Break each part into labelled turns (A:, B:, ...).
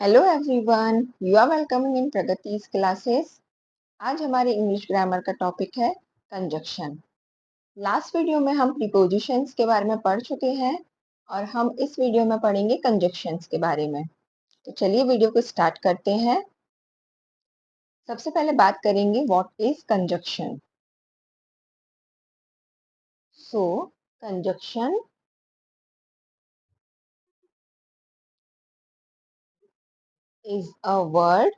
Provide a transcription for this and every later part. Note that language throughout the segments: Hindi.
A: Hello everyone, you are welcoming in प्रगति's क्लासेस। आज हमारे इंग्लिश ग्रामर का टॉपिक है कंजक्शन। लास्ट वीडियो में हम प्रीपोजिशंस के बारे में पढ़ चुके हैं और हम इस वीडियो में पढ़ेंगे कंजक्शंस के बारे में। तो चलिए वीडियो को स्टार्ट करते हैं। सबसे पहले बात करेंगे what is conjunction. So conjunction is a word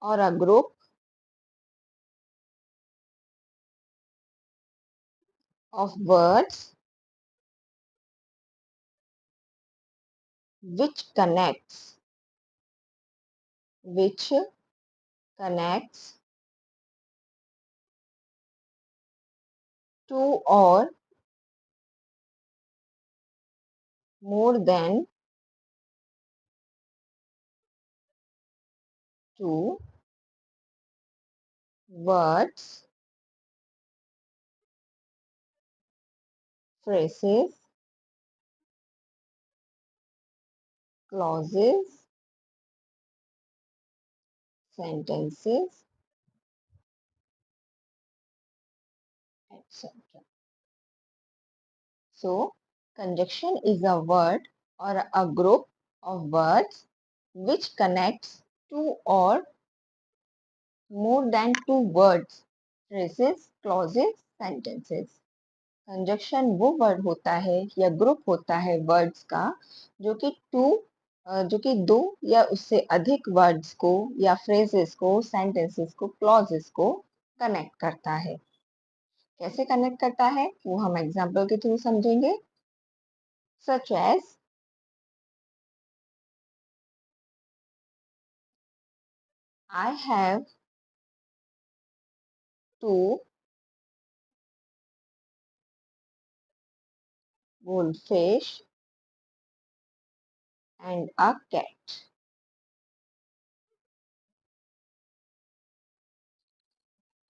A: or a group of words which connects two or more than two words, phrases, clauses, sentences, etc. So, conjunction is a word or a group of words which connects two or more than two words, phrases, clauses, sentences. Conjunction वो वर्ड होता है या ग्रुप होता है वर्ड्स का जो कि दो या उससे अधिक वर्ड्स को या फ्रेजेस को, सेंटेंसेस को, क्लॉजेस को कनेक्ट करता है। कैसे कनेक्ट करता है वो हम एग्जांपल के थ्रू समझेंगे। Such as I have two goldfish and a cat।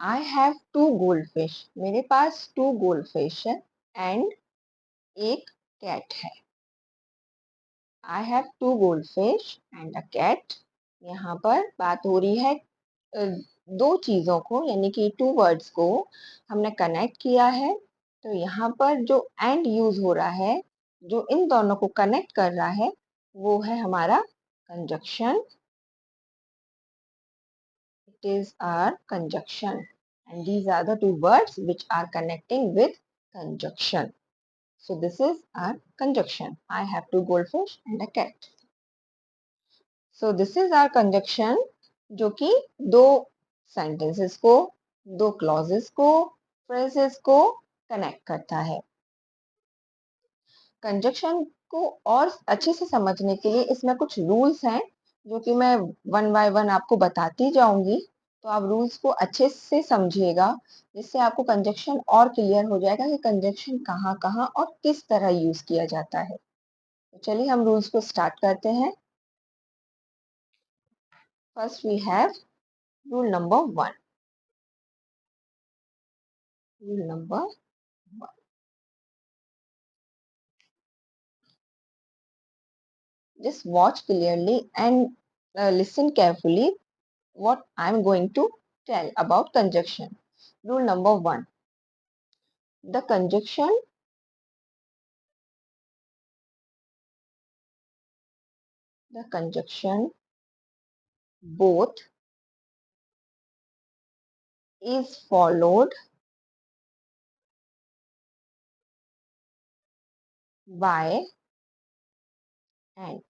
A: I have two goldfish, मेरे पास टू goldfish है एंड एक कैट है। I have two goldfish and a cat. यहाँ पर बात हो रही है दो चीजों को, यानी कि टू वर्ड्स को हमने कनेक्ट किया है। तो यहाँ पर जो एंड यूज हो रहा है, जो इन दोनों को कनेक्ट कर रहा है, वो है हमारा conjunction. It is our conjunction and these are the two words which are connecting with conjunction. So this is our conjunction. I have two goldfish and a cat. So this is our conjunction जो कि दो sentences को, दो clauses को, phrases को connect करता है। कंजक्शन को और अच्छे से समझने के लिए इसमें कुछ रूल्स हैं जो कि मैं वन बाय वन आपको बताती जाऊंगी। तो आप रूल्स को अच्छे से समझिएगा, जिससे आपको कंजक्शन और क्लियर हो जाएगा कि कंजक्शन कहाँ कहाँ और किस तरह यूज किया जाता है। तो चलिए हम रूल्स को स्टार्ट करते हैं। First we have rule number one. Rule number one, just watch clearly and listen carefully what I'm going to tell about conjunction. Rule number one, the conjunction both is followed by and.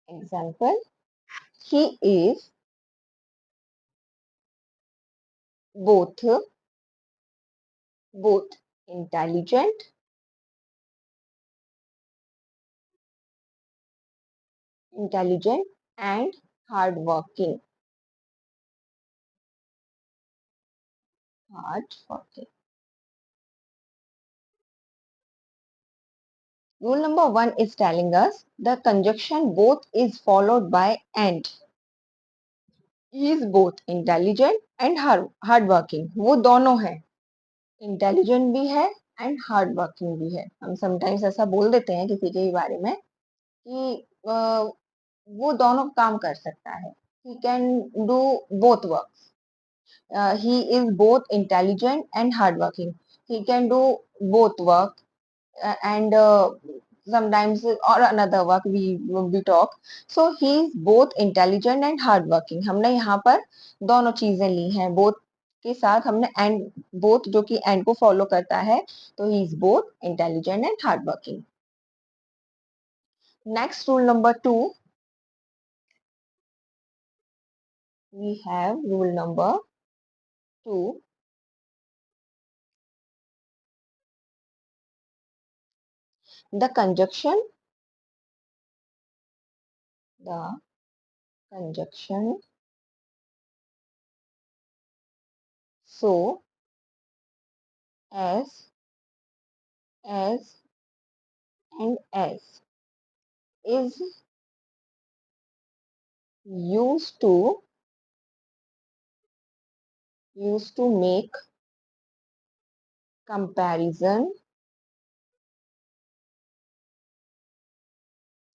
A: Example, he is both both intelligent and hardworking. Hardworking. Rule number one is telling us the conjunction both is followed by and. He is both intelligent and hardworking. वो दोनों है, इंटेलिजेंट भी है एंड हार्ड वर्किंग भी है। हम समटाइम्स ऐसा बोल देते हैं किसी के बारे में कि वो दोनों काम कर सकता है। He can do both work. He is both intelligent and hardworking. He can do both work and sometimes or another work we talk. So he is both intelligent and hardworking. हमने यहाँ पर दोनों चीजें ली हैं, both के साथ हमने and both जो कि and को follow करता है, तो he is both intelligent and hardworking. Next rule number 2, we have rule number 2. The conjunction, the conjunction so as and as is used to make comparison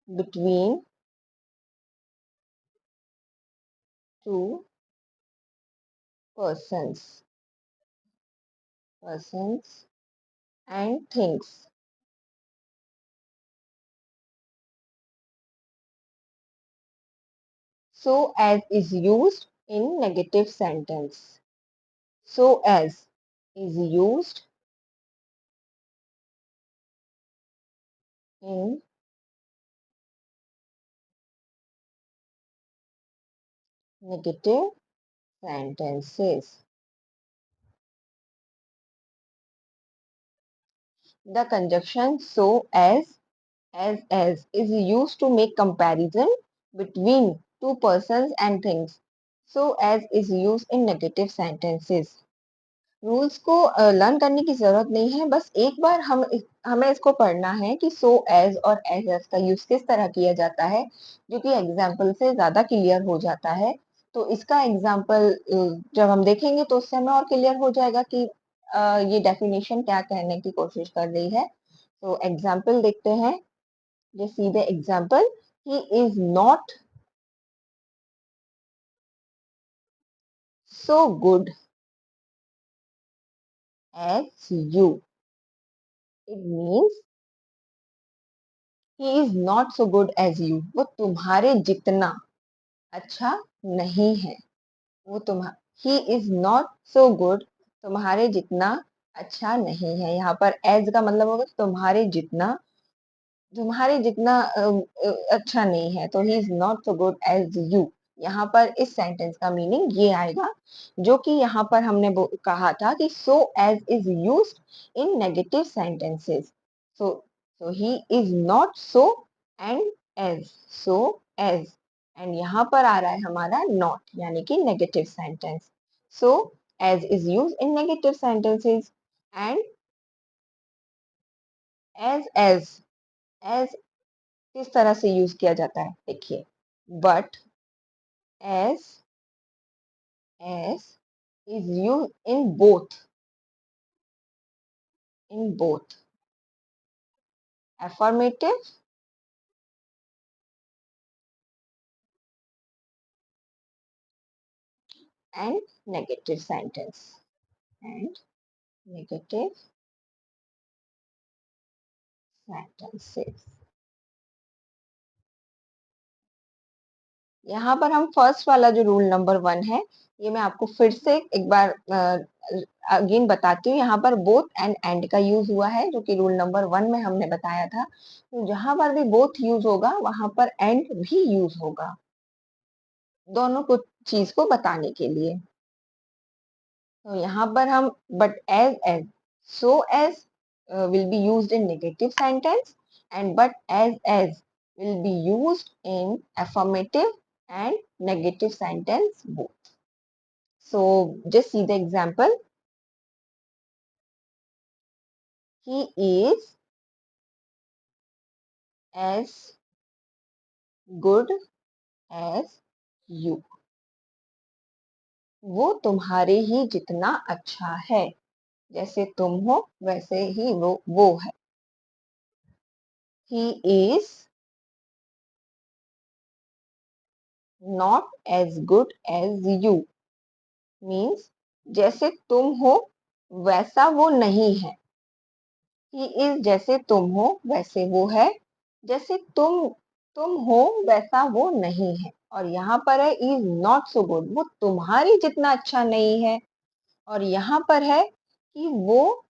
A: between two persons and things. So as is used in negative sentence. So as is used in negative sentences. The conjunction so as is used to make comparison between two persons and things. So as is used in negative sentences. Rules को लर्न करने की जरूरत नहीं है, बस एक बार हमें इसको पढ़ना है कि सो एज और एज का यूज किस तरह किया जाता है, जो कि एग्जाम्पल से ज्यादा क्लियर हो जाता है। तो इसका एग्जाम्पल जब हम देखेंगे तो उससे हमें और क्लियर हो जाएगा कि ये डेफिनेशन क्या कहने की कोशिश कर रही है। तो एग्जाम्पल देखते हैं। Just see the example. He is not so good as you. It means he is not so good as you. वो तुम्हारे जितना अच्छा नहीं है। वो he is not so good, तुम्हारे जितना अच्छा नहीं है। यहाँ पर as का मतलब होगा तुम्हारे जितना अच्छा नहीं है, तो he is not so good as you. यहाँ पर इस सेंटेंस का मीनिंग ये आएगा, जो कि यहाँ पर हमने कहा था कि so as is used in negative sentences. So so he is not so and as, so as, and यहाँ पर आ रहा है हमारा नॉट, यानी कि negative sentence. So as is use in negative sentences and as as किस तरह से यूज किया जाता है, देखिए। But as as is use in both affirmative and negative sentence and negative sentences। यहाँ पर हम फर्स्ट वाला जो रूल नंबर 1 है, ये मैं आपको फिर से एक बार अगेन बताती हूँ। यहाँ पर बोथ एंड का यूज हुआ है, जो कि रूल नंबर 1 में हमने बताया था। तो जहां पर भी बोथ यूज होगा वहां पर एंड भी यूज होगा, दोनों को चीज को बताने के लिए। तो यहाँ पर हम but as so as will be used in negative sentence and but as will be used in affirmative and negative sentence both. So just see the example. He is as good as you. वो तुम्हारे ही जितना अच्छा है। जैसे तुम हो वैसे ही वो है। He is not as good as you means जैसे तुम हो वैसा वो नहीं है। ही इज जैसे तुम हो वैसे वो है, जैसे तुम हो वैसा वो नहीं है। और यहाँ पर है इज नॉट सो गुड, वो तुम्हारी जितना अच्छा नहीं है। और यहाँ पर है कि वो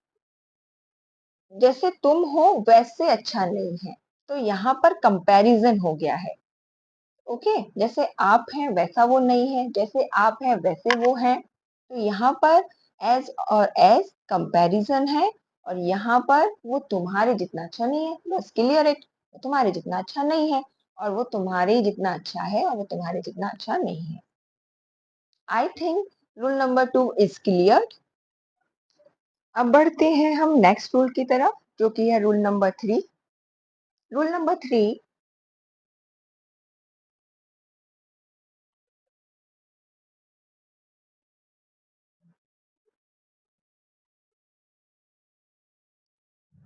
A: जैसे तुम हो वैसे अच्छा नहीं है। तो यहाँ पर कंपैरिजन हो गया है। ओके, जैसे आप हैं वैसा वो नहीं है, जैसे आप हैं वैसे वो है। तो यहाँ पर एज और एज कंपैरिजन है। और यहाँ पर वो तुम्हारे जितना अच्छा नहीं है, बस क्लियर इट। वो तुम्हारे जितना अच्छा नहीं है और वो तुम्हारे जितना अच्छा है और वो तुम्हारे जितना अच्छा नहीं है। I think rule number 2 is clear. अब बढ़ते हैं हम नेक्स्ट रूल की तरफ, जो कि है rule number 3। Rule number 3,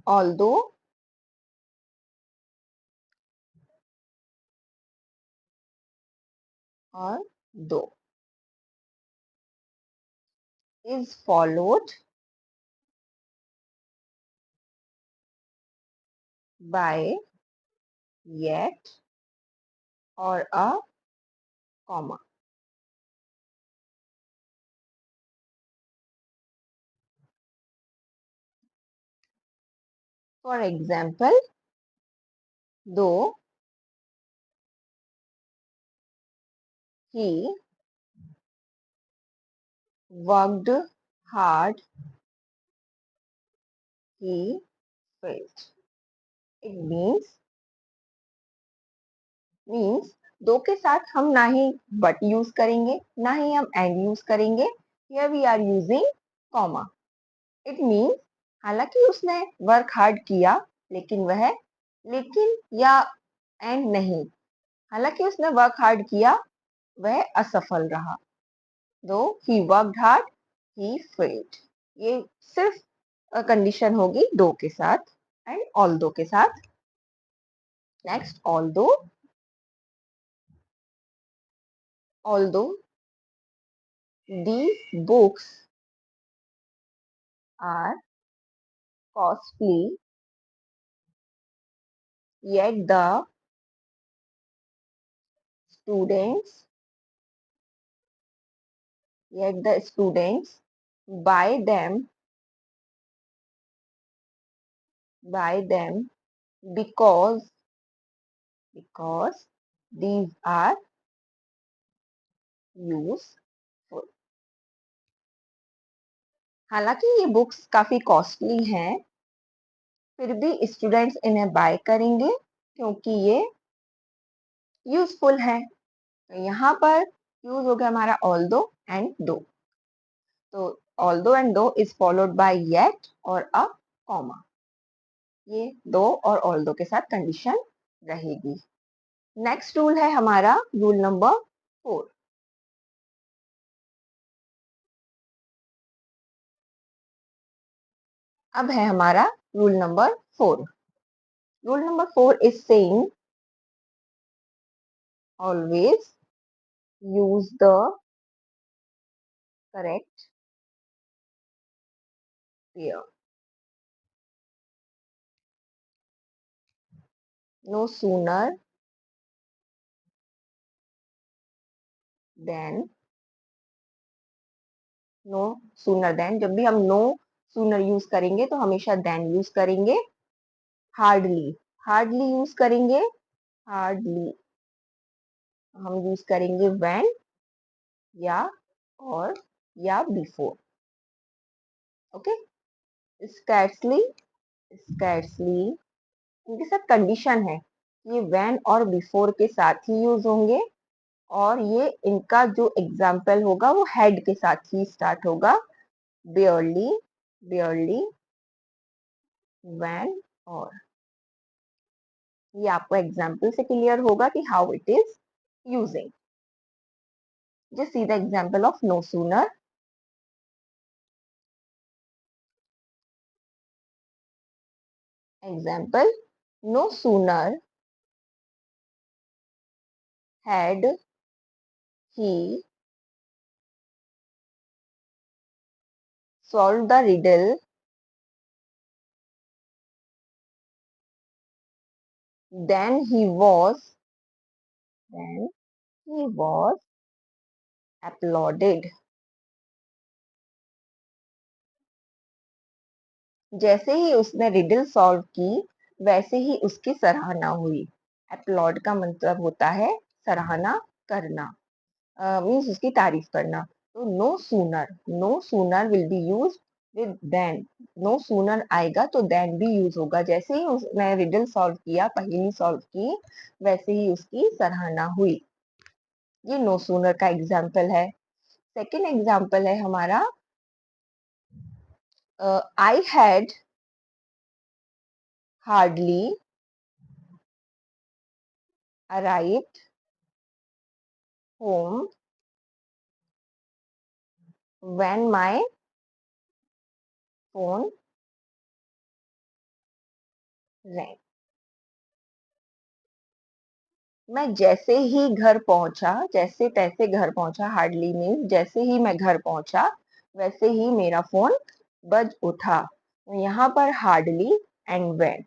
A: although और दो is followed by yet or a comma. For example, though he worked hard, he failed. It means दो के साथ हम ना ही but यूज करेंगे, ना ही हम and यूज करेंगे। Here we are using comma. It means हालांकि उसने वर्क हार्ड किया, लेकिन या एंड नहीं, हालांकि उसने वर्क हार्ड किया वह असफल रहा। दो he worked hard he failed. ये सिर्फ कंडीशन होगी दो के साथ एंड ऑल दो के साथ। नेक्स्ट ऑल दो these books are costly, yet the students students buy them because these are useful। हालांकि ये बुक्स काफी कॉस्टली हैं, फिर भी स्टूडेंट्स इन्हें बाय करेंगे क्योंकि ये यूजफुल है। तो यहाँ पर यूज हो गया हमारा ऑल्दो एंड दो। तो ऑल्दो एंड दो इज फॉलोड बाय येट और अ कॉमा। ये दो और ऑल्दो के साथ कंडीशन रहेगी। नेक्स्ट रूल है हमारा रूल नंबर 4। अब है हमारा rule number 4। Rule number 4 is saying always use the correct pair. No sooner than no sooner than, जब भी हम नो सूनर यूज करेंगे तो हमेशा देन यूज करेंगे। हार्डली हार्डली यूज करेंगे, हार्डली हम यूज करेंगे व्हेन या और या बिफोर। ओके, स्कैर्सली स्कैर्सली इनके साथ कंडीशन है, ये व्हेन और बिफोर के साथ ही यूज होंगे। और ये इनका जो एग्जाम्पल होगा वो हेड के साथ ही स्टार्ट होगा। बेयरली बेयरली व्हेन और। ये आपको एग्जाम्पल से क्लियर होगा कि how it is using. Just see the example of no sooner. Example, no sooner had he solved the riddle than he was applauded. जैसे ही उसने रिडल सॉल्व की वैसे ही उसकी सराहना हुई। अपलॉड का मतलब होता है सराहना करना, मीन्स उसकी तारीफ करना। तो no sooner will be use with then. No sooner आएगा तो देन भी यूज होगा। जैसे ही उसने रिडल सॉल्व किया, पहेली सॉल्व की, वैसे ही उसकी सराहना हुई। ये नो सूनर का एग्जाम्पल है। सेकेंड एग्जाम्पल है हमारा I had hardly arrived home when my phone rang। मैं जैसे ही घर पहुंचा, जैसे तैसे घर पहुंचा, हार्डली मीन जैसे ही मैं घर पहुंचा वैसे ही मेरा फोन बज उठा। यहाँ पर हार्डली एंड व्हेन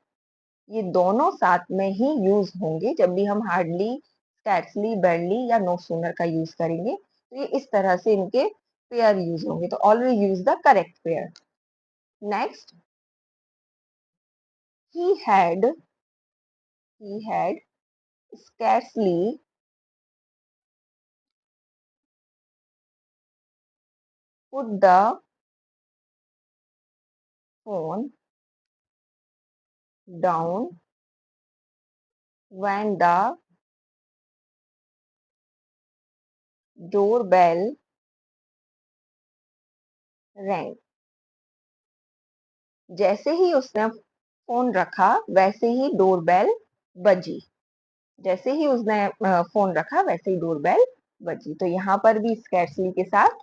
A: ये दोनों साथ में ही यूज होंगे। जब भी हम हार्डली, स्कैर्सली, बैरली या नो सूनर का यूज करेंगे तो ये इस तरह से इनके पेयर यूज होंगे। तो always use the correct pair. Next, he had he had scarcely put the phone down when the doorbell rang। जैसे ही उसने फोन रखा वैसे ही डोरबेल बजी। जैसे ही उसने फोन रखा वैसे ही डोरबेल बजी। तो यहाँ पर भी स्कैर्सली के साथ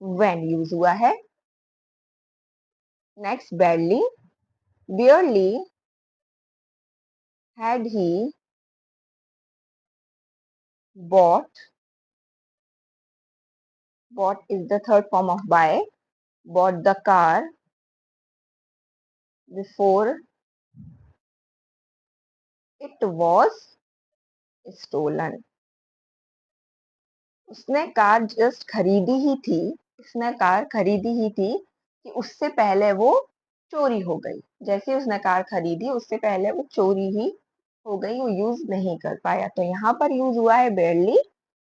A: when यूज हुआ है। Next, barely, barely had he bought, bought is the third form of buy, bought the car before it was stolen। उसने कार जस्ट खरीदी ही थी, उसने कार खरीदी ही थी कि उससे पहले वो चोरी हो गई। जैसे उसने कार खरीदी उससे पहले वो चोरी ही हो गई, वो यूज नहीं कर पाया। तो यहाँ पर यूज हुआ है बेयरली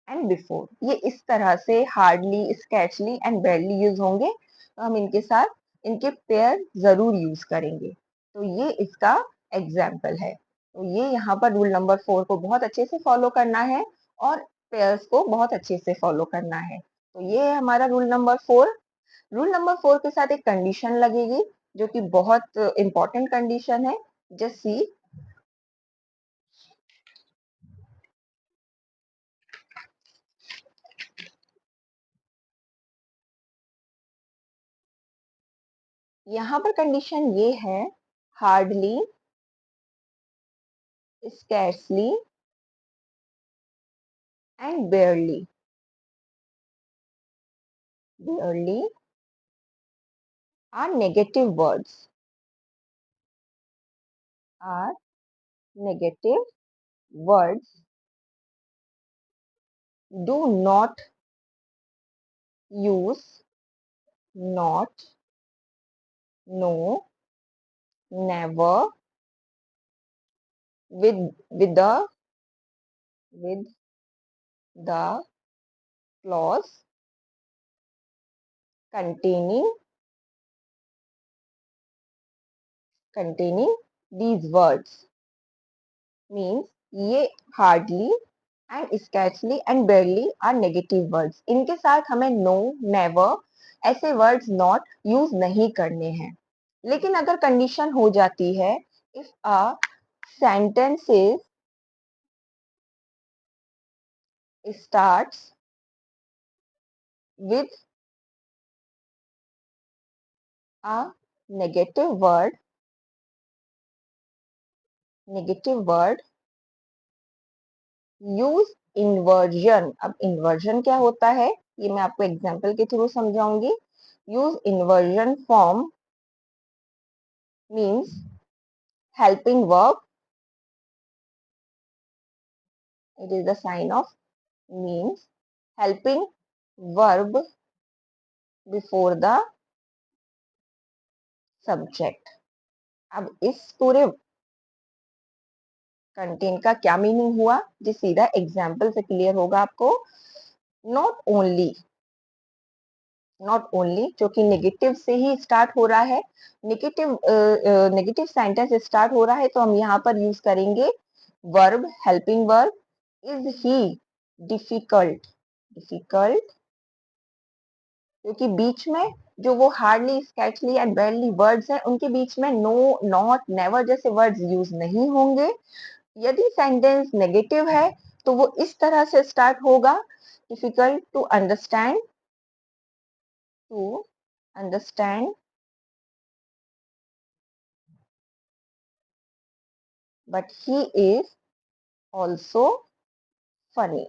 A: एंड बिफोर। ये इस तरह से हार्डली, स्कैर्सली एंड बेयरली यूज होंगे। तो हम इनके साथ इनके पेयर जरूर यूज करेंगे। तो ये इसका एग्जाम्पल है। तो ये यहाँ पर रूल नंबर 4 को बहुत अच्छे से फॉलो करना है और पेयर्स को बहुत अच्छे से फॉलो करना है। तो ये है हमारा रूल नंबर 4। रूल नंबर 4 के साथ एक कंडीशन लगेगी जो कि बहुत इंपॉर्टेंट कंडीशन है। जस्ट सी, यहाँ पर कंडीशन ये है, hardly, scarcely and barely. Barely are negative words, are negative words do not use not, no, never with the clause containing these words। Means ये hardly and scarcely and barely are negative words. इनके साथ हमें नो, नेवर ऐसे वर्ड्स नॉट यूज नहीं करने हैं। लेकिन अगर कंडीशन हो जाती है, if a sentence starts with a negative word negative word use inversion. अब इन्वर्जन क्या होता है ये मैं आपको एग्जाम्पल के थ्रू समझाऊंगी। Use inversion form means helping verb. It is the sign of means helping verb before the subject. अब इस पूरे कंटेंट का क्या मीनिंग हुआ जी सीधा एग्जाम्पल से क्लियर होगा आपको। नॉट ओनली, नॉट ओनली जो कि नेगेटिव से ही स्टार्ट हो रहा है, नेगेटिव सेंटेंस स्टार्ट हो रहा है तो हम यहाँ पर यूज करेंगे verb, helping verb. Is he difficult, difficult क्योंकि बीच में जो वो हार्डली, स्कैटली एंड बैडली वर्ड्स हैं उनके बीच में नो, नॉट, नेवर जैसे वर्ड्स यूज नहीं होंगे। यदि सेंटेंस नेगेटिव है तो वो इस तरह से स्टार्ट होगा, difficult to understand, to understand but he is also funny.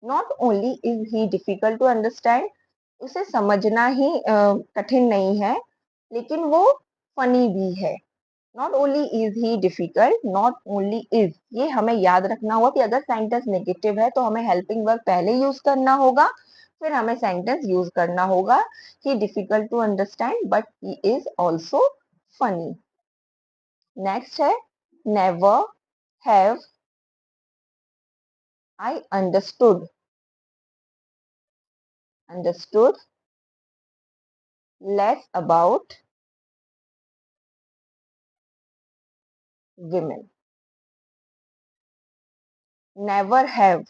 A: Not only is he difficult to understand, उसे समझना ही कठिन नहीं है लेकिन वो फनी भी है। Not only is he difficult, not only is, ये हमें याद रखना होगा कि अगर सेंटेंस नेगेटिव है तो हमें हेल्पिंग वर्ब पहले यूज करना होगा, फिर हमें सेंटेंस यूज करना होगा he difficult to understand but he is also funny. Next है never have I understood, understood less about women. Never have,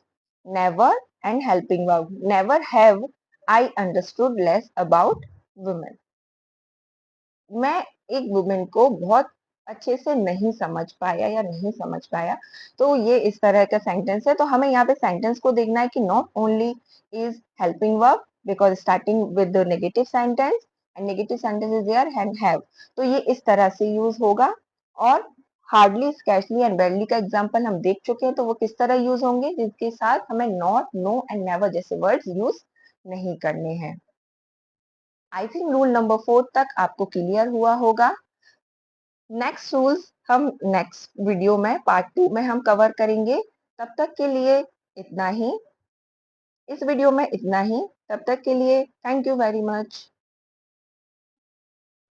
A: never and helping verb. Never have I understood less about women. मैं एक वुमेन को बहुत अच्छे से नहीं समझ पाया या नहीं समझ पाया, तो ये इस तरह का सेंटेंस है। तो हमें यहाँ पे सेंटेंस को देखना है कि not only is helping verb because starting with the negative sentence and negative sentence is there and have, तो ये इस तरह से यूज होगा। और हार्डली, स्कैर्सली एंड बैडली का एग्जाम्पल हम देख चुके हैं, तो वो किस तरह यूज होंगे जिसके साथ हमें नॉट, नो एंड नेवर जैसे वर्ड्स यूज नहीं करने हैं। आई थिंक रूल नंबर 4 तक आपको क्लियर हुआ होगा। नेक्स्ट रूल्स हम नेक्स्ट वीडियो में पार्ट 2 में हम कवर करेंगे। तब तक के लिए इतना ही, इस वीडियो में इतना ही। तब तक के लिए थैंक यू वेरी मच।